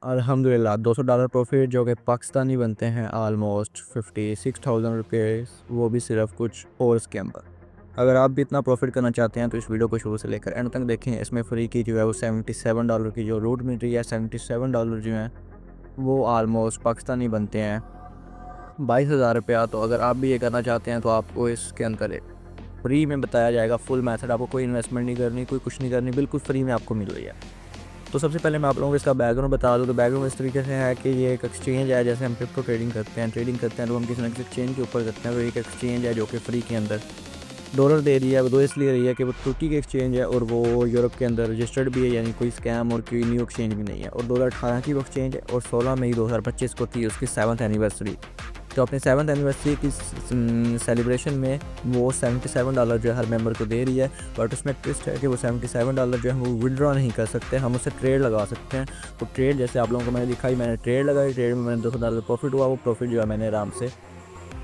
अल्हम्दुलिल्लाह $200 प्रॉफिट जो कि पाकिस्तानी बनते हैं ऑलमोस्ट 56,000 रुपये, वो भी सिर्फ कुछ और स्कैमर। अगर आप भी इतना प्रॉफिट करना चाहते हैं तो इस वीडियो को शुरू से लेकर एंड तक देखें। इसमें फ्री की जो है वो $77 की जो रूट मिल रही है, $77 जो है वो ऑलमोस्ट पाकिस्तानी बनते हैं 22,000 रुपया। तो अगर आप भी ये करना चाहते हैं तो आपको इसके अंदर एक फ्री में बताया जाएगा फुल मेथड। आपको कोई इन्वेस्टमेंट नहीं करनी, कोई कुछ नहीं करनी, बिल्कुल फ्री में आपको मिल रही है। तो सबसे पहले मैं आप लोगों को इसका बैकग्राउंड बता दूँ। तो बैकग्राउंड इस तरीके से है कि ये एक एक्सचेंज है। जैसे हम क्रिप्टो ट्रेडिंग करते हैं तो हम किसी न किसी एक्सचेंज के ऊपर करते हैं। तो एक एक्सचेंज है जो कि फ्री के अंदर डॉलर दे रही है। वो इसलिए रही है कि वो तुर्की की एक्सचेंज है और वो यूरोप के अंदर रजिस्टर्ड भी है, यानी कोई स्कैम और कोई न्यू एक्सचेंज भी नहीं है। और 2018 की वो एक्सचेंज है और 16 मई 2025 को थी उसकी 7th एनिवर्सरी। तो अपने 7th एनिवर्सरी की सेलिब्रेशन में वो $77 जो है हर मेंबर को दे रही है। बट उसमें ट्विस्ट है कि वो $77 जो है वो विड्रॉ नहीं कर सकते, हम उससे ट्रेड लगा सकते हैं। तो ट्रेड जैसे आप लोगों को मैंने दिखाई, मैंने ट्रेड लगाई, ट्रेड में मैंने $200 प्रॉफिट हुआ। वो प्रॉफिट जो है मैंने आराम से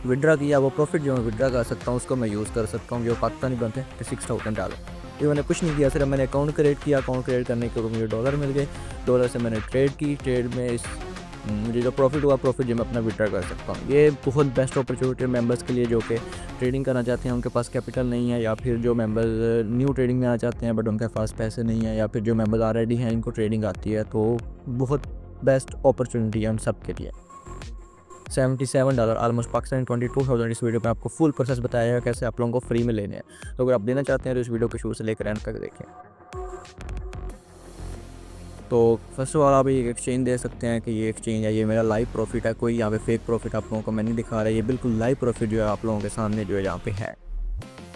विड्रा किया। वो प्रॉफिट जो मैं विड्रा कर सकता हूँ उसको मैं यूज़ कर सकता हूँ, जो पाकिस्तानी बनते हैं $6,000। ये मैंने कुछ नहीं किया, सिर्फ मैंने अकाउंट क्रिएट किया। अकाउंट क्रिएट करने के बाद मुझे डॉलर मिल गए। डॉलर से मैंने ट्रेड की, ट्रेड में मुझे जो प्रॉफिट हुआ, प्रॉफिट जो मैं अपना विड्रा कर सकता हूँ। ये बहुत बेस्ट अपॉर्चुनिटी है मेंबर्स के लिए जो कि ट्रेडिंग करना चाहते हैं, उनके पास कैपिटल नहीं है, या फिर जो मेंबर्स न्यू ट्रेडिंग में आना चाहते हैं बट उनके पास पैसे नहीं है, या फिर जो मेंबर्स ऑलरेडी हैं इनको ट्रेडिंग आती है। तो बहुत बेस्ट अपॉर्चुनिटी है उन सब के लिए। $77 ऑलमोस्ट पाकिस्तानी 22,000। इस वीडियो पे आपको फुल प्रोसेस बताया है कैसे आप लोगों को फ्री में लेने हैं। तो अगर आप देना चाहते हैं तो इस वीडियो को शुरू से लेकर एंड तक देखें। तो फर्स्ट ऑफ ऑल आप एक एक्सचेंज दे सकते हैं कि ये एक्सचेंज है, ये मेरा लाइव प्रॉफिट है, कोई यहाँ पे फेक प्रॉफिट आप लोगों को मैं नहीं दिखा रहा है। ये बिल्कुल लाइव प्रॉफिट जो है आप लोगों के सामने जो है यहाँ पे है।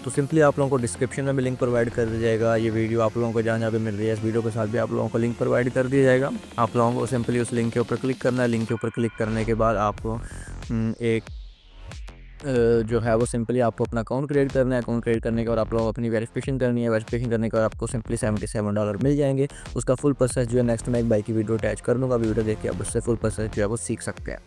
तो सिंपली आप लोगों को डिस्क्रिप्शन में भी लिंक प्रोवाइड कर दिया जाएगा। ये वीडियो आप लोगों को जहाँ पे मिल रही है इस वीडियो के साथ भी आप लोगों को लिंक प्रोवाइड कर दिया जाएगा। आप लोगों को सिंपली उस लिंक के ऊपर क्लिक करना है। लिंक के ऊपर क्लिक करने के बाद आपको एक जो है वो सिंपली आपको अपना अकाउंट क्रिएट करना है। अकाउंट क्रिएट करने के बाद आप लोग अपनी वेरिफिकेशन करनी है। वेरिफिकेशन करने के बाद आपको सिंपली $77 मिल जाएंगे। उसका फुल प्रोसेस जो है नेक्स्ट मैं एक बाइक की वीडियो अटैच कर दूँगा। वीडियो देख के आप उससे फुल प्रोसेस जो है वो सीख सकते हैं।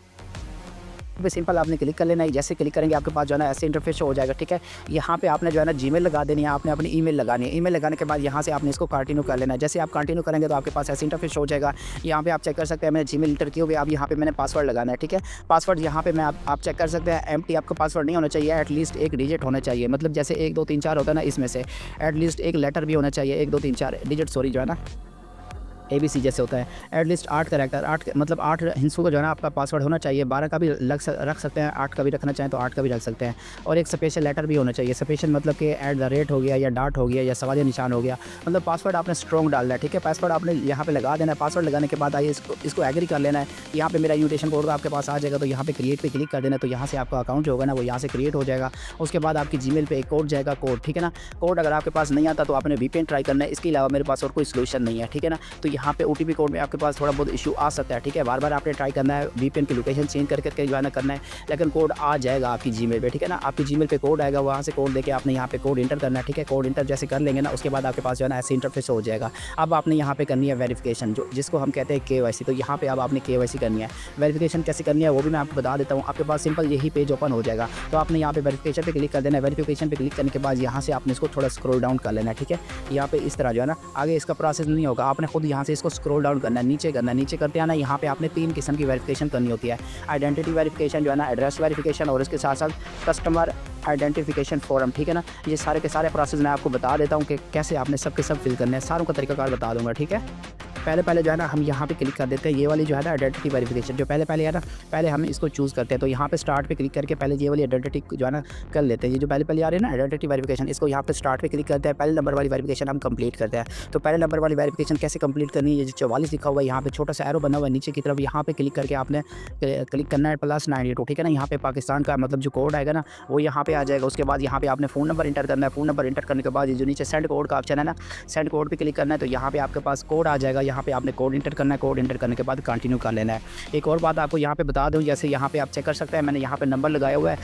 पे सिंपल आपने क्लिक कर लेना है। जैसे क्लिक करेंगे आपके पास जो है ना ऐसे इंटरफेस हो जाएगा, ठीक है। यहाँ पे आपने जो है ना जीमेल लगा देनी है, आपने अपनी ईमेल लगानी है। ईमेल लगाने के बाद यहाँ से आपने इसको कंटिन्यू कर लेना है। जैसे आप कंटिन्यू करेंगे तो आपके पास ऐसे इंटरफेस हो जाएगा। यहाँ पे आप चेक कर सकते हैं मैंने जीमेल इंटर किए हुए, अब यहाँ पे मैंने पासवर्ड लगाना है, ठीक है। पासवर्ड यहाँ पे मैं आप चेक कर सकते हैं, एम्प्टी आपका पासवर्ड नहीं होना चाहिए, एटलीस्ट एक डिजिट होना चाहिए। मतलब जैसे 1 2 3 4 होता है ना, इसमें से एटलीस्ट एक लेटर भी होना चाहिए। 1 2 3 4 डिजिट सॉरी जो है ना ABC जैसे होता है। एटलीस्ट 8 कैरेक्टर, 8 मतलब 8 हिंसों का जो है ना आपका पासवर्ड होना चाहिए। 12 का भी रख सकते हैं, 8 का भी रखना चाहें तो 8 का भी रख सकते हैं। और एक स्पेशल लेटर भी होना चाहिए। स्पेशल मतलब कि @ हो गया या डॉट हो गया या सवालिया निशान हो गया। मतलब पासवर्ड आपने स्ट्रॉन्ग डालना है, ठीक है। पासवर्ड आपने यहाँ पे लगा देना है। पासवर्ड लगाने के बाद आइए इसको एग्री कर लेना है। यहाँ पे मेरा इन्विटेशन कोड आपके पास आ जाएगा, तो यहाँ पे क्रिएट पे क्लिक कर देना है। तो यहाँ से आपका अकाउंट जो होगा ना वो यहाँ से क्रिएट हो जाएगा। उसके बाद आपकी जीमेल पे एक कोड जाएगा, कोड, ठीक है ना। कोड अगर आपके पास नहीं आता तो आपने VPN ट्राई करना है। इसके अलावा मेरे पास और कोई सोल्यूशन नहीं है, ठीक है ना। तो यहाँ पे OTP कोड आपके पास थोड़ा बहुत इशू आ सकता है, ठीक है। बार बार आपने ट्राई करना है, VPN की लोकेशन चेंज करके जो है ना करना है, लेकिन कोड आ जाएगा आपकी जीमेल पे, ठीक है ना। आपकी जीमेल पे कोड आएगा, वहाँ से कोड देके आपने यहाँ पे कोड इंटर करना है, ठीक है। कोड इंटर जैसे कर लेंगे ना उसके बाद आपके पास जो है ना ऐसे इंटरफेस हो जाएगा। अब आपने यहाँ पे करनी है वेरिफिकेशन, जिसको हम कहते हैं KYC। तो यहाँ पे अब आपने KYC करनी है। वेरिफिकेशन कैसे करनी है वो भी मैं आपको बता देता हूँ। आपके पास सिंपल यही पेज ओपन हो जाएगा। तो आपने यहाँ पे वेरिफिकेशन पे क्लिक कर देना है। वेरिफिकेशन पे क्लिक करने के बाद यहाँ से आपने इसको थोड़ा स्क्रॉल डाउन कर लेना है, ठीक है। यहाँ पे इस तरह जो है ना आगे इसका प्रोसेस नहीं होगा, आपने खुद यहाँ से इसको स्क्रॉल डाउन करना है, नीचे करना है। नीचे करते हैं ना यहाँ पे आपने 3 किस्म की वेरिफिकेशन करनी होती है। आइडेंटिटी वेरिफिकेशन जो है ना, एड्रेस वेरिफिकेशन और इसके साथ साथ कस्टमर आइडेंटिफिकेशन फॉर्म, ठीक है ना। ये सारे के सारे प्रोसेस मैं आपको बता देता हूँ कि कैसे आपने सब के सब फिल करने हैं। सारों का तरीकाकार बता दूंगा, ठीक है। पहले जो है ना हम यहाँ पे क्लिक कर देते हैं। ये वाली जो है ना आइडेंटिटी वेरिफिकेशन जो पहले है ना, पहले हम इसको चूज़ करते हैं। तो यहाँ पे स्टार्ट पे क्लिक करके पहले ये वाली आइडेंटिटी जो है ना कर लेते हैं। ये जो पहले आ रही है ना आइडेंटिटी वेरिफिकेशन, इसको यहाँ पे स्टार्ट पे क्लिक करते हैं। पहले नंबर वाली वेरिफिकेशन हम कंप्लीट करते हैं। तो पहले नंबर वाली वेरिफिकेशन कैसे कंप्लीट करनी है, ये जो 44 लिखा हुआ है यहाँ पे छोटा सा एरो बना हुआ है नीचे की तरफ, यहाँ पे क्लिक करके आपने क्लिक करना है +92, ठीक है ना। यहाँ पे पाकिस्तान का मतलब जो कोड आएगा ना वो यहाँ पे आ जाएगा। उसके बाद यहाँ पे आपने फ़ोन नंबर इंटर करना है। फ़ोन नंबर इंटर करने के बाद ये जो नीचे सेंड कोड का ऑप्शन है ना, सेंड कोड पे क्लिक करना है। तो यहाँ पे आपके पास कोड आ जाएगा। यहाँ पे आपने कोड इंटर करना है। कोड इंटर करने के बाद कंटिन्यू कर लेना है। एक और बात आपको यहाँ पे बता दूँ, जैसे यहाँ पे आप चेक कर सकते हैं मैंने यहाँ पे नंबर लगाया हुआ है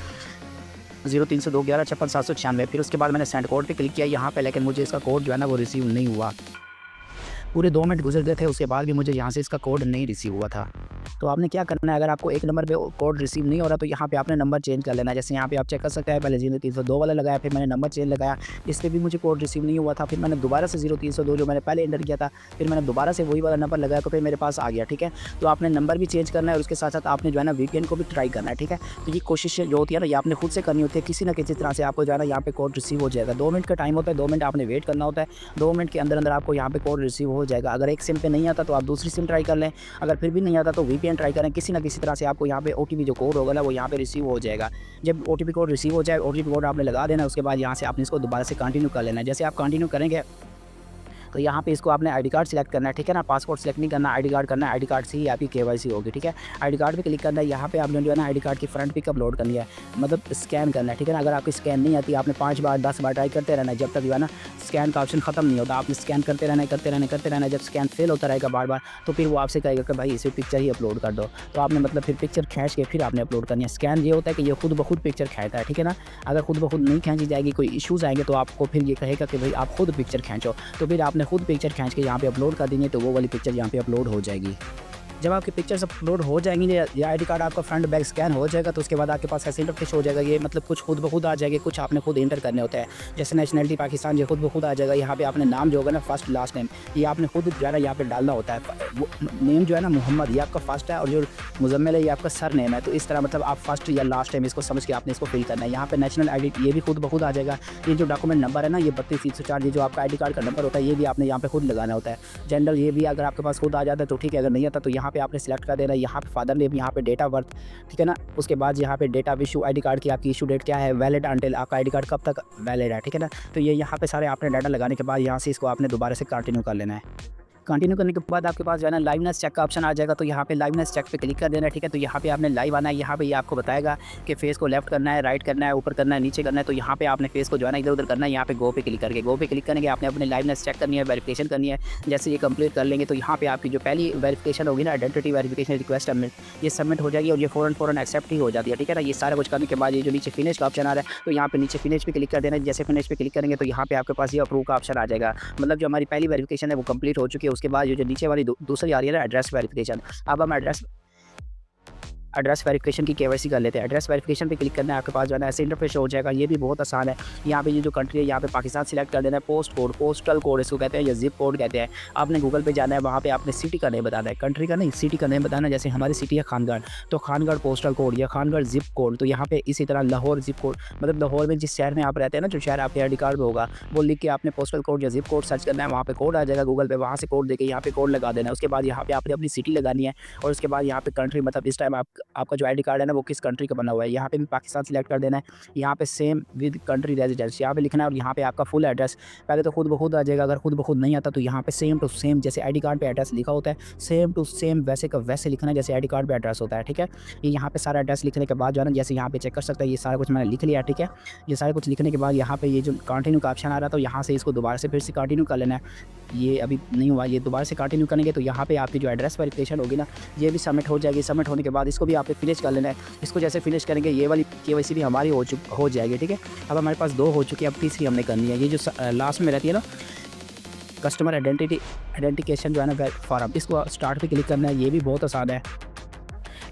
030211565796। फिर उसके बाद मैंने सेंड कोड पे क्लिक किया यहाँ पे, लेकिन मुझे इसका कोड जो है ना वो रिसीव नहीं हुआ। पूरे 2 मिनट गुजर गए थे, उसके बाद भी मुझे यहाँ से इसका कोड नहीं रिसीव हुआ था। तो आपने क्या करना है, अगर आपको एक नंबर पे कोड रिसीव नहीं हो रहा तो यहाँ पे आपने नंबर चेंज कर लेना है। जैसे यहाँ पे आप चेक कर सकते हैं, पहले 0302 वाला लगाया, फिर मैंने नंबर चेंज लगाया, इस पर भी मुझे कोड रिसीव नहीं हुआ था, फिर मैंने दोबारा से 0302 जो मैंने पहले एंटर किया था, फिर मैंने दोबारा से वही वाला नंबर लगाया, तो फिर मेरे पास आ गया। ठीक है, तो आपने नंबर भी चेंज करना है और उसके साथ साथ आपने जो है ना वीपीएन को भी ट्राई करना है। ठीक है, तो ये कोशिश जो होती है ना, ये आपने खुद से करनी होती है, किसी ना किसी तरह से आपको जो है ना यहाँ पे कोड रिसीव हो जाएगा। 2 मिनट का टाइम होता है, 2 मिनट आपने वेट करना होता है, 2 मिनट के अंदर अंदर आपको यहाँ पे कोड रिसीव हो जाएगा। अगर एक सिम पे नहीं आता तो आप दूसरी सिम ट्राई कर लें, अगर फिर भी नहीं आता तो वीपीएन ट्राई करें, किसी ना किसी तरह से आपको यहाँ पे ओटीपी जो कोड होगा ना वो यहाँ पे रिसीव हो जाएगा। जब ओटीपी कोड रिसीव हो जाए, ओटीपी कोड आपने लगा देना, उसके बाद यहाँ से आपने इसको दोबारा से कंटिन्यू कर लेना है। जैसे आप कंटिन्यू करेंगे तो यहाँ पे इसको आपने आईडी कार्ड सिलेक्ट करना है। ठीक है ना, पासपोर्ट सिलेक्ट नहीं करना, आईडी कार्ड करना है, आईडी कार्ड से ही आपकी केवाईसी होगी। ठीक है, आईडी कार्ड पे क्लिक करना है, यहाँ पे आपने जो है ना आईडी कार्ड की फ्रंट पिक अपलोड करनी है, मतलब स्कैन करना है। ठीक है ना, अगर आपकी स्कैन नहीं आती, आपने 5 बार 10 बार ट्राई करते रहना है, जब तक जो है ना स्कैन का ऑप्शन खत्म नहीं होता, आपने स्कैन करते रहना है, करते रहना है, करते रहना है। जब स्कैन फेल होता रहेगा बार बार, तो फिर वो आपसे कहेगा कि भाई इसे पिक्चर ही अपलोड कर दो, तो आपने मतलब फिर पिक्चर खींच के फिर आपने अपलोड करनी है। स्कैन ये होता है कि ये खुद ब खुद पिक्चर खींचता है। ठीक है ना, अगर खुद ब खुद नहीं खींची जाएगी, कोई इशूज़ आएंगे, तो आपको फिर ये कहेगा कि भाई आप खुद पिक्चर खींचो, तो फिर आपने खुद पिक्चर खींच के यहाँ पे अपलोड कर देंगे, तो वो वाली पिक्चर यहाँ पे अपलोड हो जाएगी। जब आपकी पिक्चर्स अपलोड हो जाएंगी या आईडी कार्ड आपका फ्रंट बैक स्कैन हो जाएगा, तो उसके बाद आपके पास ऐसे इंटरफेस हो जाएगा। ये मतलब कुछ खुद ब खुद आ जाएगा, कुछ आपने खुद इंटर करने होते हैं। जैसे नेशनलिटी पाकिस्तान, ये खुद ब खुद आ जाएगा। यहाँ पे आपने नाम जो होगा ना, फर्स्ट लास्ट नेम, ये आपने खुद जो है ना यहाँ पे डालना होता है। वो नेम जो है ना मोहम्मद, ये आपका फर्स्ट है, और जो मुजम्मिल है ये आपका सर नेम है। तो इस तरह मतलब आप फर्स्ट या लास्ट नेम इसको समझ के आपने इसको फिल करना है। यहाँ पे नेशनल आईडी ये भी खुद ब खुद आ जाएगा। ये जो डॉक्यूमेंट नंबर है ना, ये 32 304, ये जो आपका आईडी कार्ड का नंबर होता है, ये भी आपने यहाँ पे खुद लगाना होता है। जेंडर ये भी अगर आपके पास खुद आ जाता है तो ठीक है, अगर नहीं आता तो यहाँ पे आपने सेलेक्ट कर देना। यहाँ पे फादर नेम, यहाँ पे डेट ऑफ बर्थ। ठीक है ना, उसके बाद यहाँ पे date of issue, ID card की आपकी इशू डेट क्या है, वैलिड अंटिल, आपका आईडी कार्ड कब तक वैलिड है। ठीक है ना, तो ये यहाँ पे सारे आपने डाटा लगाने के बाद यहाँ से इसको आपने दोबारा से कंटिन्यू कर लेना है। कंटिन्यू करने के बाद आपके पास जो है ना लाइवनेस चेक का ऑप्शन आ जाएगा, तो यहाँ पे लाइवनेस चेक पे क्लिक कर देना है। ठीक है, तो यहाँ पे आपने लाइव आना है। यहाँ पे ये आपको बताएगा कि फेस को लेफ्ट करना है, राइट करना है, ऊपर करना है, नीचे करना है। तो यहाँ पे आपने फेस को जो है ना इधर उधर करना है। यहाँ पे गो पे क्लिक करके गो पे क्लिक करेंगे, आपने अपनी लाइवनेस चेक करनी है, वेरिफिकेशन करनी है। जैसे ये कंप्लीट कर लेंगे तो यहाँ पे आपकी जो पहली वेरिफिकेशन होगी ना, आइडेंटिटी वेरिफिकेशन रिक्वेस्ट सबमिट, ये सबमिट हो जाएगी और ये फ़ौरन एक्सेप्ट ही हो जाती है। ठीक है ना, ये सारा कुछ करने के बाद ये जो नीचे फिनिश का ऑप्शन आ रहा है, तो यहाँ पे नीचे फिनिश पे क्लिक कर देना है। जैसे फिनिश पे क्लिक करेंगे तो यहाँ पे आपके पास ये अप्रूव का ऑप्शन आ जाएगा, मतलब जो हमारी पहली वेरिफिकेशन है वो कंप्लीट हो चुकी है। उसके बाद ये जो नीचे वाली दूसरी आ रही है ना, एड्रेस वेरिफिकेशन, अब हम एड्रेस वेरिफिकेशन की केवाईसी कर लेते हैं। एड्रेस वेरिफिकेशन पे क्लिक करना है, आपके पास जो है ना ऐसे इंटरफेस हो जाएगा। ये भी बहुत आसान है। यहाँ पे ये जो कंट्री है, यहाँ पे पाकिस्तान सिलेक्ट कर देना है। पोस्ट कोड, पोस्टल कोड इसको कहते हैं, या जिप कोड कहते हैं। आपने गूगल पे जाना है, वहाँ पे आपने सिटी का नेम बताना है, कंट्री का नहीं, सिटी का नेम बताना है। जैसे हमारी सिटी है खानगढ़, तो खानगढ़ पोस्टल कोड या खानगढ़ जिप कोड। तो यहाँ पे इसी तरह लाहौर जिप कोड, मतलब लाहौर में जिस शहर में आप रहते हैं ना, जो शहर आपके आईडी कार्ड में होगा, वो लिख के आपने पोस्टल कोड या जिप कोड सर्च करना है। वहाँ पे कोड आ जाएगा गूगल पे, वहाँ से कोड देके यहाँ पे कोड लगा देना है। उसके बाद यहाँ पे आपने अपनी सिटी लगानी है, और उसके बाद यहाँ पे कंट्री, मतलब इस टाइम आपका जो आईडी कार्ड है ना वो किस कंट्री का बना हुआ है। यहाँ पे भी पाकिस्तान सिलेक्ट कर देना है। यहाँ पे सेम विद कंट्री रेजिडेंस यहाँ पे लिखना है, और यहाँ पे आपका फुल एड्रेस पहले तो खुद ब खुद आ जाएगा। अगर खुद ब खुद नहीं आता तो यहाँ पे सेम टू सेम, जैसे आईडी कार्ड पे एड्रेस लिखा होता है, सेम टू सेम वैसे का वैसे लिखना है जैसे आईडी कार्ड पे एड्रेस होता है। ठीक है, ये यहाँ पे सारा एड्रेस लिखने के बाद जो है ना, जैसे यहाँ पे चेक कर सकते हैं, ये सारा कुछ मैंने लिख लिया। ठीक है, ये सारा कुछ लिखने के बाद यहाँ पे ये जो कंटिन्यू का ऑप्शन आ रहा था, तो यहाँ से इसको दोबारा से फिर से कंटिन्यू कर लेना है। ये अभी नहीं हुआ, ये दोबारा से कंटिन्यू करेंगे तो यहाँ पे आपकी जो एड्रेस वेरिफिकेशन होगी ना, ये भी सबमिट हो जाएगी। सबमिट होने के बाद इसको भी आपने फिनिश कर लेना है। इसको जैसे फिनिश करेंगे, ये वाली केवाईसी भी हमारी हो जाएगी। ठीक है, अब हमारे पास 2 हो चुकी है, अब तीसरी हमने करनी है। ये जो लास्ट में रहती है ना, कस्टमर आइडेंटिफिकेशन जो है ना फॉर्म, इसको स्टार्ट पे क्लिक करना है। ये भी बहुत आसान है।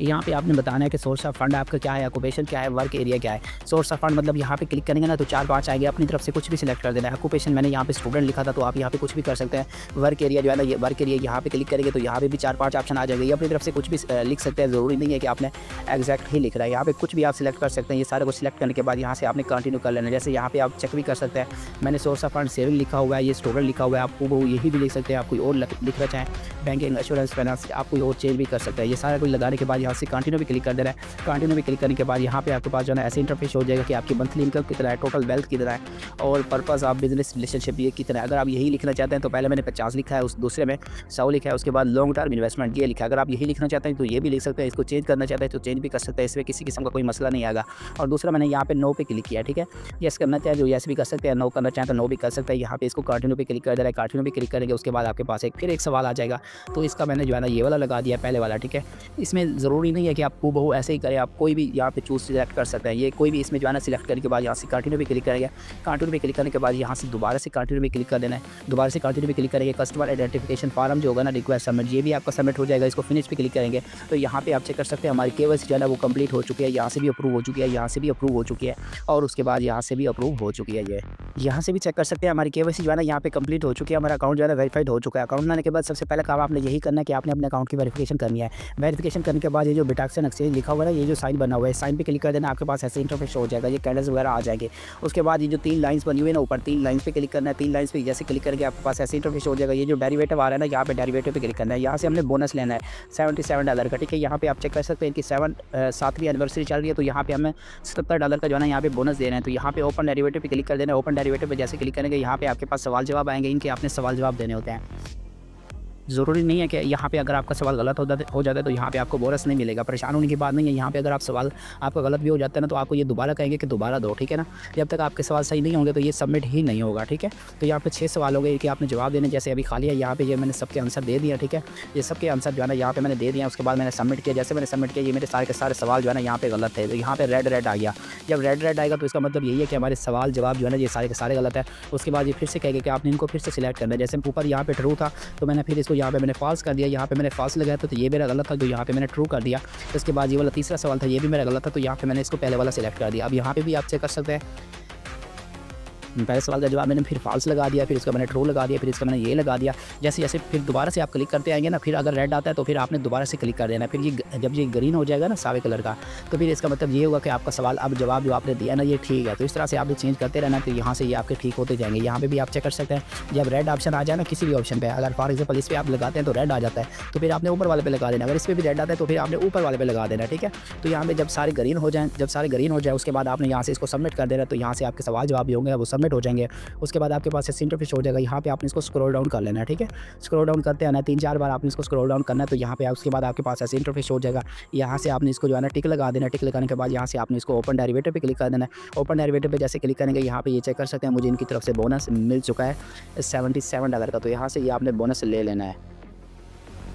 यहाँ पे आपने बताना है कि सोर्स ऑफ फंड आपका क्या है, ऑक्यूपेशन क्या है, वर्क एरिया क्या है। सोर्स ऑफ फंड मतलब यहाँ पे क्लिक करेंगे ना तो 4-5 आएंगे, अपनी तरफ से कुछ भी सिलेक्ट कर देना है। ऑक्यूपेशन मैंने यहाँ पे स्टूडेंट लिखा था, तो आप यहाँ पे कुछ भी कर सकते हैं। वर्क एरिया जो है ना, ये वर्क एरिया यहाँ पे क्लिक करेंगे तो यहाँ पे भी 4-5 ऑप्शन आ जाएगा। ये अपनी तरफ से कुछ भी लिख सकते हैं, ज़रूरी नहीं है कि आपने एग्जैक्ट ही लिख रहा है। यहाँ पे कुछ भी आप सिलेक्ट कर सकते हैं। ये सारा कुछ सिलेक्ट करने के बाद यहाँ से आपने कंटिन्यू कर लेना है। जैसे यहाँ पे आप चेक भी कर सकते हैं, मैंने सोर्स ऑफ फंड सेविंग लिखा हुआ है, ये स्टूडेंट लिखा हुआ है, आप वो यही भी लिख सकते हैं। आप कोई और लिखना चाहें, बैंकिंग, इंश्योरेंस, फाइनेंस, आप कोई और चेंज भी कर सकते हैं। ये सारा कुछ लगाने के बाद यहाँ से कंटिन्यू भी क्लिक कर देना है। कंटिन्यू भी क्लिक करने के बाद यहाँ पे आपके पास जो है ऐसे इंटरफेस हो जाएगा कि आपकी मंथली इनकम कितना है, टोटल वेल्थ कितना है, और पर्पस ऑफ बिजनेस रिलेशनशिप ये कितना है। अगर आप यही लिखना चाहते हैं तो पहले मैंने 50 लिखा है, उस दूसरे में 100 लिखा है, उसके बाद लॉन्ग टर्म इन्वेस्टमेंट ये लिखा है। अगर आप यही लिखना चाहते हैं तो ये भी लिख सकते हैं, इसको चेंज करना चाहते हैं तो चेंज भी कर सकते हैं, इसमें किसी किस्म का कोई मसला नहीं आएगा। और दूसरा मैंने यहाँ पे नो पे क्लिक किया। ठीक है, येस करना चाहे जो येस भी कर सकते हैं, नो करना चाहें तो नो भी कर सकते हैं। यहाँ पे इसको कंटिन्यू पे क्लिक कर दे रहा है, कंटिन्यू पे क्लिक करेंगे, उसके बाद आपके पास फिर एक सवाल आ जाएगा, तो इसका मैंने जो है ना ये वाला लगा दिया, पहले वाला। ठीक है, इसमें ज़रूर ज़रूरी नहीं है कि आप हूबहू ऐसे ही करें, आप कोई भी यहाँ पे चूज़ सिलेक्ट कर सकते हैं। ये कोई भी इसमें जो है ना सिलेक्ट करने के बाद यहाँ से कंटिन्यू पे क्लिक करेंगे। कंटिन्यू पे क्लिक करने के बाद यहाँ से दोबारा से कंटिन्यू पे क्लिक कर देना है। दोबारा से कंटिन्यू पे क्लिक करेंगे। कस्टमर आइडेंटिफिकेशन फॉर्म जो होगा ना, रिक्वेस्ट सबमिट, ये भी आपका सबमिट हो जाएगा। इसको फिनिश पे क्लिक करेंगे तो यहाँ पे आप चेक कर सकते हैं हमारी केवाईसी जो है ना वो कंप्लीट हो चुकी है। यहाँ से भी अप्रूव हो चुकी है, यहाँ से भी अप्रूव हो चुकी है और उसके बाद यहाँ से भी अप्रूव हो चुकी है। ये यहाँ से भी चेक कर सकते हैं हमारी केवाईसी जो है ना यहाँ पे कंप्लीट हो चुकी है। हमारा अकाउंट जो है ना वेरीफाइड हो चुका है। अकाउंट बनाने के बाद सबसे पहले काम आपने यही करना है कि आपने अपने अकाउंट की वेरिफिकेशन करनी है। वेरिफिकेशन करने के बाद ये जो बिटैक्सन एक्सचेंज लिखा हुआ है ना, ये जो साइन बना हुआ है, साइन पे क्लिक कर देना। आपके पास ऐसे इंटरफेस हो जाएगा, ये कैंडल्स वगैरह आ जाएंगे। उसके बाद ये जो 3 लाइन्स बनी हुई है ना ऊपर, 3 लाइन्स पे क्लिक करना है। 3 लाइन्स पे जैसे क्लिक करके आपके पास ऐसे इंटरफेस हो जाएगा। ये जो डेरिवेटिव आ रहा है ना, यहाँ पे डेरिवेटिव पे क्लिक करना है। यहाँ से हमने बोनस लेना है $77 का, ठीक है। यहाँ पे आप चेक कर सकते हैं कि 7वीं एनिवर्सरी चल रही है, तो यहाँ पे हमें $77 का जो है ना यहाँ पे बोनस दे रहे हैं। तो यहाँ पे ओपन डेरिवेटिव पे क्लिक कर देना है। ओपन डेरिवेटिव पे जैसे क्लिक करेंगे यहाँ पे आपके पास सवाल जवाब आएंगे। इनके आपने सवाल जवाब देने होते हैं। ज़रूरी नहीं है कि यहाँ पे अगर आपका सवाल गलत हो जाता है तो यहाँ पे आपको बोनस नहीं मिलेगा। परेशान होने की बात नहीं है। यहाँ पे अगर आप सवाल आपका गलत भी हो जाता है ना, तो आपको ये दोबारा कहेंगे कि दोबारा दो, ठीक है ना। जब तक आपके सवाल सही नहीं होंगे तो ये सबमिट ही नहीं होगा, ठीक है। तो यहाँ पे 6 सवाल हो गए कि आपने जवाब देने, जैसे अभी खाली है यहाँ पे ये मैंने सबके आंसर दे दिया, ठीक है। ये सबके आंसर जो है ना यहाँ पे मैंने दे दिया। उसके बाद मैंने सबमिट किया। जैसे मैंने सबमिट किया, ये मेरे सारे के सारे सवाल जो है ना यहाँ पे गलत है। तो यहाँ पे रेड आ गया। जब रेड आएगा तो इसका मतलब यही है कि हमारे सवाल जवाब जो है ना ये सारे के सारे गलत है। उसके बाद ये फिर से कहेगा कि आपने इनको फिर से सिलेक्ट करना है। जैसे ऊपर यहाँ पे ट्रू था तो मैंने फिर इसको यहाँ पे मैंने फॉल्स कर दिया। यहाँ पे मैंने फॉल्स लगाया था तो ये मेरा गलत था, तो यहाँ पे मैंने ट्रू कर दिया। इसके बाद ये वाला तीसरा सवाल था, ये भी मेरा गलत था, तो यहाँ पे मैंने इसको पहले वाला सिलेक्ट कर दिया। अब यहाँ पे भी आप चेक कर सकते हैं, पहले सवाल का जवाब मैंने फिर फॉल्स लगा दिया, फिर इसका मैंने ट्रू लगा दिया, फिर इसका मैंने ये लगा दिया। जैसे जैसे फिर दोबारा से आप क्लिक करते आएंगे ना, फिर अगर रेड आता है तो फिर आपने दोबारा से क्लिक कर देना। फिर ये जब ये ग्रीन हो जाएगा ना सावे कलर का, तो फिर इसका मतलब ये होगा कि आपका सवाल अब जवाब जो आपने दिया ना ये ठीक है। तो इस तरह से आपने चेंज करते रहना, तो यहाँ से ये आपके ठीक होते जाएंगे। यहाँ पे भी आप चेक कर सकते हैं, जब रेड ऑप्शन आ जाए ना किसी भी ऑप्शन पे, अगर फॉर एग्जाम्पल इस पर आप लगाते हैं तो रेड आ जाता है, तो फिर आपने ऊपर वाले पे लगा देना। अगर इस पर भी रेड आता है तो फिर आपने ऊपर वाले पे लगा देना, ठीक है। तो यहाँ पे जब सारे ग्रीन हो जाए उसके बाद आपने यहाँ से इसको सबमिट कर देना। तो यहाँ से आपके सवाल जवाब भी होंगे वो सबमिट हो जाएंगे। उसके बाद आपके पास ऐसे इंटरफेस हो जाएगा। यहाँ पे आपने इसको स्क्रॉल डाउन कर लेना है, ठीक है। स्क्रॉल डाउन करते हैं ना 3-4 बार आपने इसको स्क्रॉल डाउन करना है। तो यहाँ पे उसके बाद आपके पास ऐसे इंटरफेस हो जाएगा। यहाँ से आपने इसको जो है ना टिक लगा देना। टिक लगाने के बाद यहाँ से आपने इसको ओपन डेरिवेटिव पे क्लिक कर देना है। ओपन डेरिवेटिव पे जैसे क्लिक करेंगे यहाँ पे ये चेक कर सकते हैं मुझे इनकी तरफ से बोनस मिल चुका है $77 का। तो यहाँ से ये आपने बोनस ले लेना है।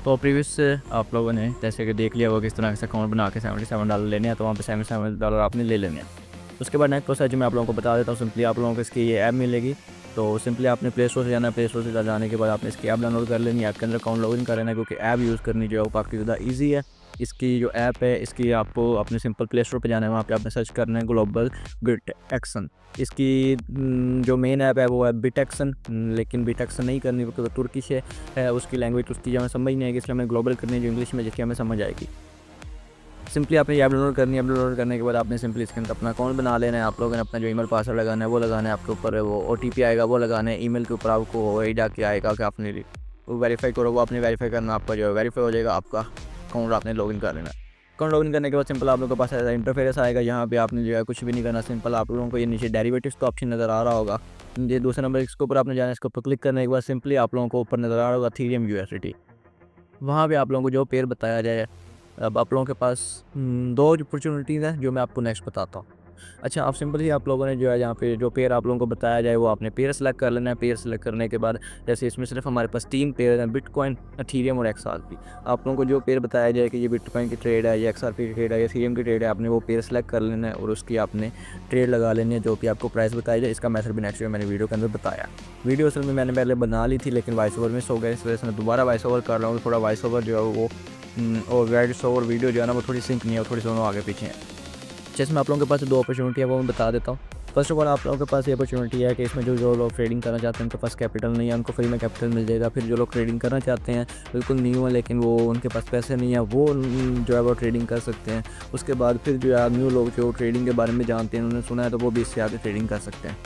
तो प्रीवियस आप लोगों ने जैसे कि देख लिया होगा किस तरह से अकाउंट बना के $77 लेने हैं, तो वहाँ पे $77 आपने ले लेने हैं। उसके बाद नेक्स्ट प्रोसेस जो मैं आप लोगों को बता देता हूँ, सिंपली आप लोगों को इसकी ये ऐप मिलेगी। तो सिंपली आपने प्ले स्टोर से जाना है। प्ले स्टोर से जाने के बाद आपने इसकी ऐप डाउनलोड कर लेनी है। ऐप के अंदर अकाउंट लॉगिन कर लेना है, क्योंकि ऐप यूज़ करनी जो है वो काफ़ी ज़्यादा ईजी है। इसकी जो ऐप है इसकी आपको अपने सिंपल प्ले स्टोर पे जाना है। वहाँ पे आपने सर्च करना है ग्लोबल बिटएक्शन। इसकी जो मेन ऐप है वो है बिटएक्शन, लेकिन बिटएक्शन नहीं करनी क्योंकि तुर्किश है, उसकी लैंग्वेज उसकी जो हमें समझ नहीं आएगी, इसलिए हमें ग्लोबल करनी है जो इंग्लिश में, जिसकी हमें समझ आएगी। सिंपली आपने ऐप डाउनलोड करनी है। ऐप डाउनलोड करने के बाद आपने सिंपली इसके अंदर अपना अकाउंट बना लेना है। आप लोगों ने अपना जो ईमेल पासवर्ड लगाना है वो लगाना है। आपके ऊपर वो OTP आएगा वो लगाना है। ईमेल के ऊपर आपको वही जाके आएगा कि आपने वो वेरीफाई करो, वो आपने वेरीफाई करना, आपका जो है वेरीफाई हो जाएगा। आपका अकाउंट आपने लॉगिन कर लेना है। अकाउंट लॉगिन करने के बाद सिंपल आप लोगों के पास ऐसा इंटरफेस आएगा। यहाँ पे आपने जो है कुछ भी नहीं करना। सिंपल आप लोगों को ये नीचे डेरिवेटिव्स का ऑप्शन नज़र आ रहा होगा, ये दूसरे नंबर इसके ऊपर आपने जाना है। इसके ऊपर क्लिक करने के बाद सिंपली आप लोगों को ऊपर नज़र आ रहा होगा Ethereum USDT। वहाँ पे आप लोगों को जो पेयर बताया जाए। अब आप लोगों के पास 2 अपॉर्चुनिटीज़ हैं जो मैं आपको नेक्स्ट बताता हूँ। अच्छा, आप सिंपल ही आप लोगों ने जो है यहाँ पे जो पेयर आप लोगों को बताया जाए वो आपने पेयर सेलेक्ट कर लेना है। पेयर सेलेक्ट करने के बाद जैसे इसमें सिर्फ हमारे पास 3 पेयर हैं, बिटकॉइन, एथेरियम और XRP। आप लोगों को जो पेयर बताया जाए कि ये बिटकॉइन की ट्रेड है, ये XRP की ट्रेड है, ये एथेरियम की ट्रेड है, आपने वो पेयर सेलेक्ट कर लेना है और उसकी आपने ट्रेड लगा लेनी है जो कि आपको प्राइस बताया जाए। इसका मैथड भी नेक्स्ट मैंने वीडियो के अंदर बताया। वीडियो असल में मैंने पहले बना ली थी, लेकिन वॉइस ओवर मिस हो गया, इस वजह से मैं दोबारा वॉइस ओवर कर रहा हूँ। थोड़ा वॉइस ओवर जो है वो और वॉइस ओवर वीडियो जो है ना वो थोड़ी सिंक नहीं है, थोड़ी दोनों आगे पीछे हैं। जिसमें आप लोगों के पास 2 अपॉर्चुनिटी है वो मैं बता देता हूँ। फर्स्ट ऑफ ऑल आप लोगों के पास ये अपॉर्चुनिटी है कि इसमें जो लोग ट्रेडिंग करना चाहते हैं उनके पास कैपिटल नहीं है, उनको फ्री में कैपिटल मिल जाएगा। फिर जो लोग ट्रेडिंग करना चाहते हैं बिल्कुल न्यू है लेकिन वो उनके पास पैसे नहीं है, वो जो है वो ट्रेडिंग कर सकते हैं। उसके बाद फिर जो है न्यू लोग जो ट्रेडिंग के बारे में जानते हैं, उन्होंने सुना है, तो वो भी इससे आगे ट्रेडिंग कर सकते हैं।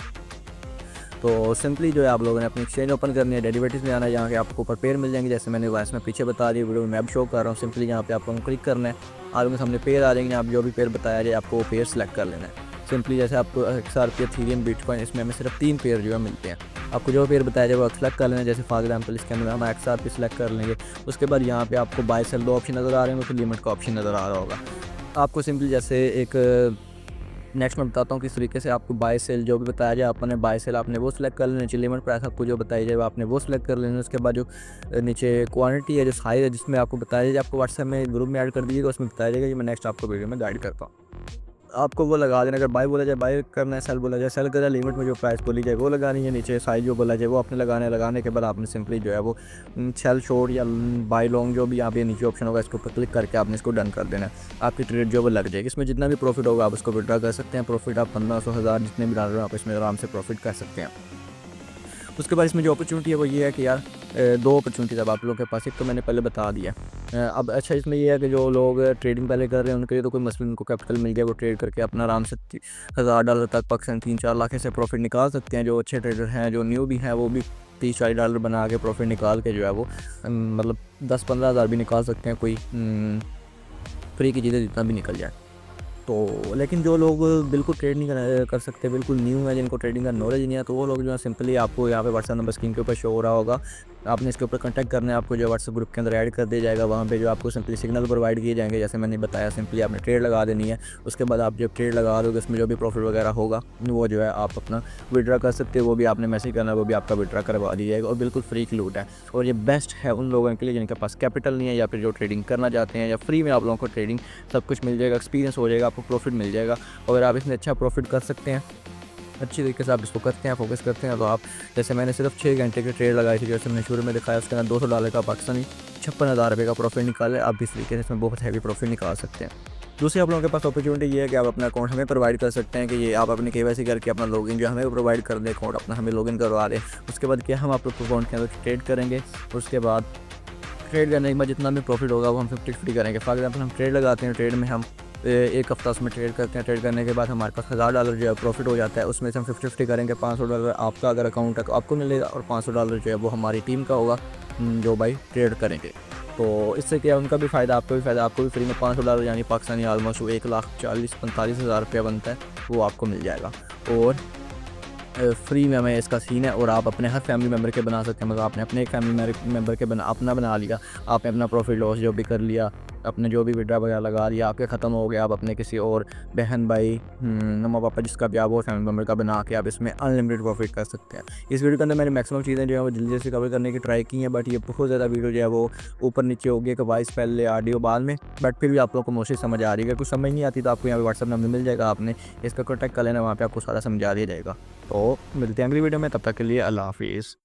तो सिंपली जो है आप लोगों ने अपनी एक्सचेंज ओपन करनी है, डेरिवेटिव्स में आना है, यहाँ के आपको ऊपर पेयर मिल जाएंगे। जैसे मैंने वॉइस में पीछे बता दिया, वीडियो में अब शो कर रहा हूँ। सिंपली यहाँ पे आप लोगों को क्लिक करना है, आप लोगों के सामने पेयर आ जाएंगे। आप जो भी पेयर बताया जाए आपको वो पेयर सेलेक्ट कर लेना है। सिंपली जैसे आपको XRP, एथेरियम, बिटकॉइन, इसमें हमें सिर्फ 3 पेयर जो है मिलते हैं। आपको जो पेयर बताया जाए वो सेलेक्ट कर लेना है। जैसे फॉर एग्जाम्पल इसके अंदर हम XRP सेलेक्ट कर लेंगे। उसके बाद यहाँ पे आपको बाय सेल 2 ऑप्शन नज़र आ रहे हैं, फिर लिमिट का ऑप्शन नज़र आ रहा होगा। आपको सिंपली जैसे एक नेक्स्ट मैं बताता हूँ किस तरीके से आपको बाय सेल जो भी बताया जाए, आपने बाय सेल आपने वो सिलेक्ट कर लेना, लिमिट प्राइस आपको जो बताई जाए आपने वो सिलेक्ट कर लेना। उसके बाद जो नीचे क्वांटिटी है, जो साइज़ है, जिसमें आपको बताया जाए, आपको व्हाट्सएप में ग्रुप में ऐड कर दीजिएगा, उसमें बताया जाएगा, ये मैं नेक्स्ट आपको वीडियो में गाइड करता हूँ। आपको वो लगा देना, अगर बाय बोला जाए बाय करना है, सेल बोला जाए सेल करना है, लिमिट में जो प्राइस बोली जाए वो लगानी है, नीचे साइज़ जो बोला जाए वो आपने लगाना है। लगाने के बाद आपने सिंपली जो है वो सेल शॉर्ट या बाय लॉन्ग जो भी यहाँ पे नीचे ऑप्शन होगा इसके ऊपर क्लिक करके आपने इसको डन कर देना है। आपकी ट्रेड जो है वो लग जाएगी। इसमें जितना भी प्रॉफिट होगा आप उसको विड्रॉ कर सकते हैं। प्रॉफिट आप 1500 1000 जितने भी डाल रहे हो आप इसमें आराम से प्रॉफिट कर सकते हैं। उसके बाद इसमें जो अपॉर्चुनिटी है वो ये है कि यार दो अपॉर्चुनिटीज़ अब आप लोगों के पास, एक तो मैंने पहले बता दिया। अब अच्छा इसमें ये है कि जो लोग ट्रेडिंग पहले कर रहे हैं उनके लिए तो कोई मसला, उनको कैपिटल मिल गया, वो ट्रेड करके अपना आराम से $1000 तक पाकिस्तान 3-4 लाख से प्रॉफिट निकाल सकते हैं। जो अच्छे ट्रेडर हैं, जो न्यू भी हैं, वो भी $30-40 बना के प्रॉफिट निकाल के जो है वो मतलब 10-15 हज़ार भी निकाल सकते हैं। कोई फ्री की चीज़ें जितना भी निकल जाए तो। लेकिन जो लोग बिल्कुल ट्रेड नहीं कर सकते, बिल्कुल न्यू है, जिनको ट्रेडिंग का नॉलेज नहीं है, तो वो लोग जो है सिंपली आपको यहाँ पे व्हाट्सएप नंबर स्क्रीन के ऊपर शो हो रहा होगा, आपने इसके ऊपर कांटेक्ट करना है। आपको जो व्हाट्सएप ग्रुप के अंदर ऐड कर दिया जाएगा। वहाँ पे जो आपको सिंपली सिग्नल प्रोवाइड किए जाएंगे, जैसे मैंने बताया, सिंपली आपने ट्रेड लगा देनी है। उसके बाद आप जब ट्रेड लगा दोगे उसमें जो भी प्रॉफिट वगैरह होगा वो जो है आप अपना विड्रा कर सकते हो। वो भी आपने मैसेज करना है, वो भी आपका विड्रा करवा दी जाएगा और बिल्कुल फ्री की लूट है। और ये बेस्ट है उन लोगों के लिए जिनके पास कैपिटल नहीं है या फिर जो ट्रेडिंग करना चाहते हैं, या फ्री में आप लोगों को ट्रेडिंग सब कुछ मिल जाएगा, एक्सपीरियंस हो जाएगा, आपको प्रॉफिट मिल जाएगा। और आप इसमें अच्छा प्रॉफिट कर सकते हैं। अच्छी तरीके से आप इसको करते हैं, फोकस करते हैं, तो आप जैसे मैंने सिर्फ 6 घंटे की ट्रेड लगाई थी, जैसे मैंने शुरू में दिखाया, उसके अंदर $200 का पाकिस्तानी 56,000 रुपये का प्रॉफिट निकाले। आप इस तरीके से इसमें बहुत हैवी प्रॉफिट निकाल सकते हैं। दूसरी आप लोगों के पास अपॉर्चुनिटी ये है कि आप अपना अकाउंट हमें प्रोवाइड कर सकते हैं, कि ये आप अपने KYC करके अपना लॉगिन जो हमें प्रोवाइड कर दें, अकाउंट अपना हमें लॉगिन करवा दें। उसके बाद क्या हम आप लोग अकाउंट के अंदर ट्रेड करेंगे। उसके बाद ट्रेड करने के बाद जितना भी प्रॉफिट होगा वो हम 50-50 करेंगे। फॉर एग्जाम्पल हम ट्रेड लगाते हैं, ट्रेड में हम एक हफ्ता उसमें ट्रेड करते हैं। ट्रेड करने के बाद हमारे पास $1000 जो है प्रॉफिट हो जाता है। उसमें से हम 50-50 करेंगे। $500 आपका अगर अकाउंट है तो आपको मिलेगा, और $500 जो है वो हमारी टीम का होगा जो भाई ट्रेड करेंगे। तो इससे क्या उनका भी फ़ायदा, आपको भी फ़ायदा। आपको भी फ्री में $500 यानी पाकिस्तानी ऑलमोस्ट 1,40,45,000 रुपया बनता है, वो आपको मिल जाएगा। और फ्री में हमें इसका सीन है। और आप अपने हर फैमिली मेम्बर के बना सकते हैं। मतलब आपने अपने एक फैमिली मेम्बर के अपना बना लिया, आपने अपना प्रॉफिट लॉस जो भी कर लिया, अपने जो भी विड्रा वगैरह लगा लिया, आपके ख़त्म हो गया, आप अपने किसी और बहन भाई मम्मा पापा जिसका भी आप वो फैमिली मेम्बर का बना के आप इसमें अनलिमिटेड प्रॉफिट कर सकते हैं। इस वीडियो के अंदर मैंने मैक्सिमम चीज़ें जो है वो जल्दी से कवर करने की ट्राई की हैं, बट ये बहुत ज़्यादा वीडियो जो है वो ऊपर नीचे हो गया, कि वॉइस पहले ऑडियो बाद में, बट फिर भी आप लोगों को मोस्टली समझ आ रही है। कुछ समझ नहीं आती तो आपको यहाँ पे व्हाट्सएप नंबर मिल जाएगा, आपने इसका कॉन्टैक्ट कर लेना, वहाँ पर आपको सारा समझा दिया जाएगा। तो मिलते हैं अगली वीडियो में, तब तक के लिए अल्लाह हाफिज़।